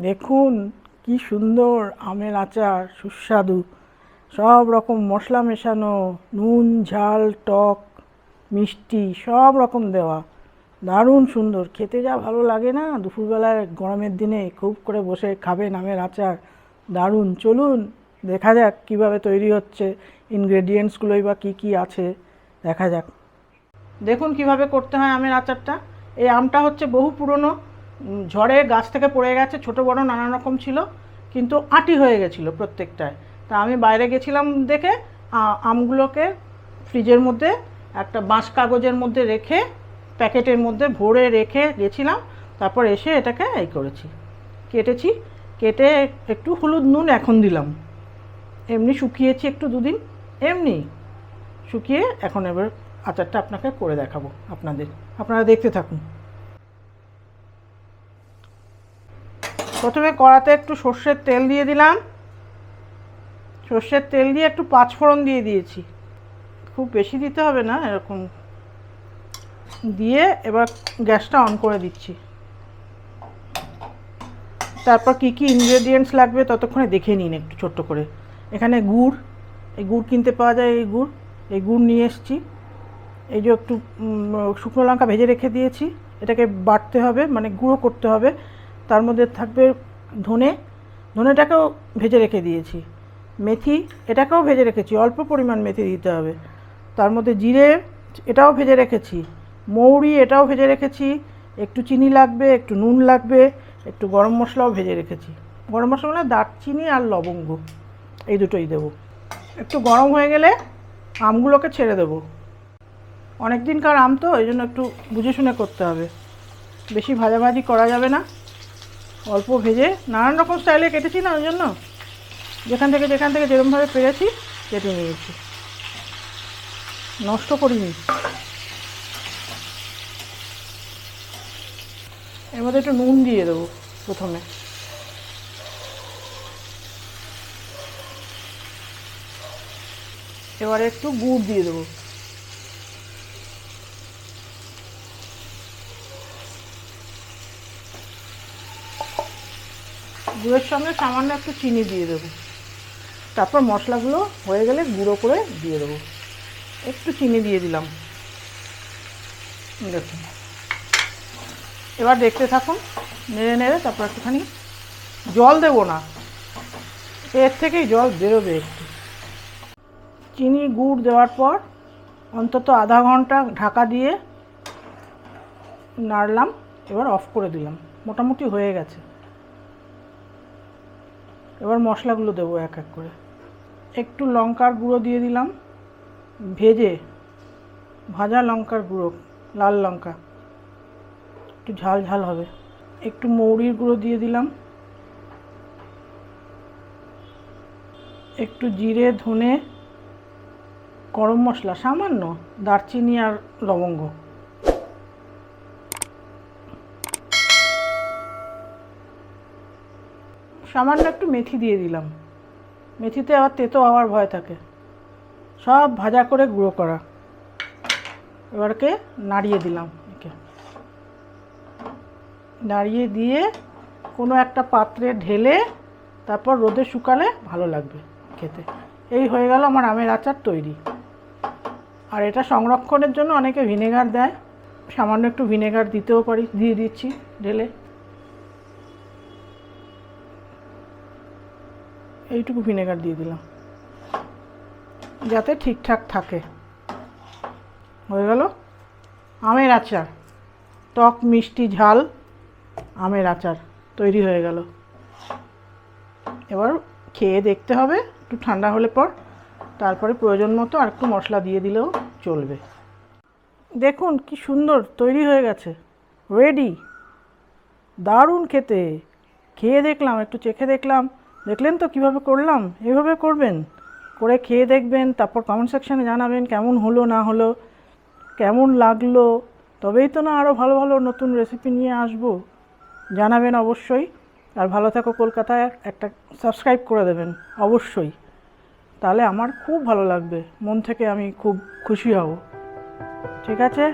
দেখুন কি সুন্দর আমের আচার, সুস্বাদু, সব রকম মশলা মেশানো, নুন ঝাল টক মিষ্টি সব রকম দেওয়া, দারুণ সুন্দর খেতে। যা ভালো লাগে না দুপুরবেলায় গরমের দিনে খুব করে বসে খাবেন আমের আচার, দারুণ। চলুন দেখা যাক কিভাবে তৈরি হচ্ছে, ইনগ্রেডিয়েন্টসগুলোই বা কী কী আছে দেখা যাক। দেখুন কিভাবে করতে হয় আমের আচারটা। এই আমটা হচ্ছে বহু পুরনো, ঝড়ে গাছ থেকে পড়ে গেছে, ছোট বড় নানান রকম ছিল, কিন্তু আঁটি হয়ে গেছিলো প্রত্যেকটায়। তা আমি বাইরে গেছিলাম দেখে আমগুলোকে ফ্রিজের মধ্যে একটা বাঁশ কাগজের মধ্যে রেখে প্যাকেটের মধ্যে ভরে রেখে গেছিলাম। তারপর এসে এটাকে কেটেছি, কেটে একটু হলুদ নুন এখন দিলাম, এমনি শুকিয়েছি একটু দুদিন, এমনি শুকিয়ে এখন এবার আচারটা আপনাকে করে দেখাবো আপনারা দেখতে থাকুন। প্রথমে কড়াতে একটু সর্ষের তেল দিয়ে দিলাম, সর্ষের তেল দিয়ে একটু পাঁচফোড়ন দিয়ে দিয়েছি, খুব বেশি দিতে হবে না, এরকম দিয়ে এবার গ্যাসটা অন করে দিচ্ছি। তারপর কি কি ইনগ্রেডিয়েন্টস লাগবে ততক্ষণে দেখে নিন একটু ছোট্ট করে। এখানে গুড়, এই গুড় কিনতে পাওয়া যায়, এই গুড় নিয়ে এসেছি। এই যে একটু শুকনো লঙ্কা ভেজে রেখে দিয়েছি, এটাকে বাটতে হবে, মানে গুঁড়ো করতে হবে। তার মধ্যে থাকবে ধনেটাকেও ভেজে রেখে দিয়েছি, মেথি এটাকেও ভেজে রেখেছি, অল্প পরিমাণ মেথি দিতে হবে। তার মধ্যে জিরে এটাও ভেজে রেখেছি, মৌরি এটাও ভেজে রেখেছি, একটু চিনি লাগবে, একটু নুন লাগবে, একটু গরম মশলাও ভেজে রেখেছি। গরম মশলা মানে দারচিনি আর লবঙ্গ, এই দুটোই দেবো। একটু গরম হয়ে গেলে আমগুলোকে ছেড়ে দেবো। অনেক দিনকার আম তো, এই জন্য একটু বুঝে শুনে করতে হবে, বেশি ভাজাভাজি করা যাবে না, অল্প ভেজে। নানান রকম স্টাইলে কেটেছি না, ওই জন্য যেখান থেকে যেরকমভাবে পেরেছি কেটে নিয়েছি, নষ্ট করিনি। এর মধ্যে একটু নুন দিয়ে দেবো প্রথমে, এবারে একটু গুড় দিয়ে দেবো, গুড়ের সঙ্গে সামান্য একটু চিনি দিয়ে দেবো। তারপর মশলাগুলো হয়ে গেলে গুঁড়ো করে দিয়ে দেবো, একটু চিনি দিয়ে দিলাম। দেখুন এবার দেখতে থাকুন, নেড়ে তারপর একটুখানি জল দেবো না, এর থেকেই জল বেরোবে একটু। চিনি গুড় দেওয়ার পর অন্তত আধা ঘন্টা ঢাকা দিয়ে নাড়লাম, এবার অফ করে দিলাম, মোটামুটি হয়ে গেছে। এবার মশলাগুলো দেবো এক এক করে। একটু লঙ্কার গুঁড়ো দিয়ে দিলাম, ভাজা লঙ্কার গুঁড়ো, লাল লঙ্কা, একটু ঝাল ঝাল হবে। একটু মৌরির গুঁড়ো দিয়ে দিলাম, একটু জিরে ধনে গরম মশলা সামান্য, দারচিনি আর লবঙ্গ, সামান্য একটু মেথি দিয়ে দিলাম, মেথিতে আবার তেতো হওয়ার ভয় থাকে। সব ভাজা করে গুঁড়ো করা। এবারকে নাড়িয়ে দিলাম, নাড়িয়ে দিয়ে কোনো একটা পাত্রে ঢেলে তারপর রোদে শুকালে ভালো লাগবে খেতে। এই হয়ে গেল আমার আমের আচার তৈরি। আর এটা সংরক্ষণের জন্য অনেকে ভিনেগার দেয়, সামান্য একটু ভিনেগার দিতেও পারি, দিয়ে দিচ্ছি ঢেলে। এইটুকু ভিনেগার দিয়ে দিলাম যাতে ঠিকঠাক থাকে। হয়ে গেল আমের আচার, টক মিষ্টি ঝাল আমের আচার তৈরি হয়ে গেল। এবার খেয়ে দেখতে হবে, একটু ঠান্ডা হলে পর তারপরে প্রয়োজন মতো আর একটু মশলা দিয়ে দিলেও চলবে। দেখুন কি সুন্দর তৈরি হয়ে গেছে, রেডি, দারুণ খেতে। খেয়ে দেখলাম, একটু চেখে দেখলাম, দেখলেন তো কীভাবে করলাম, এইভাবে করবেন, করে খেয়ে দেখবেন, তারপর কমেন্ট সেকশানে জানাবেন কেমন হলো না হলো, কেমন লাগলো। তবেই তো না আরও ভালো ভালো নতুন রেসিপি নিয়ে আসবো, জানাবেন অবশ্যই। আর ভালো থাকো কলকাতায় একটা সাবস্ক্রাইব করে দেবেন অবশ্যই, তাহলে আমার খুব ভালো লাগবে, মন থেকে আমি খুব খুশি হব। ঠিক আছে।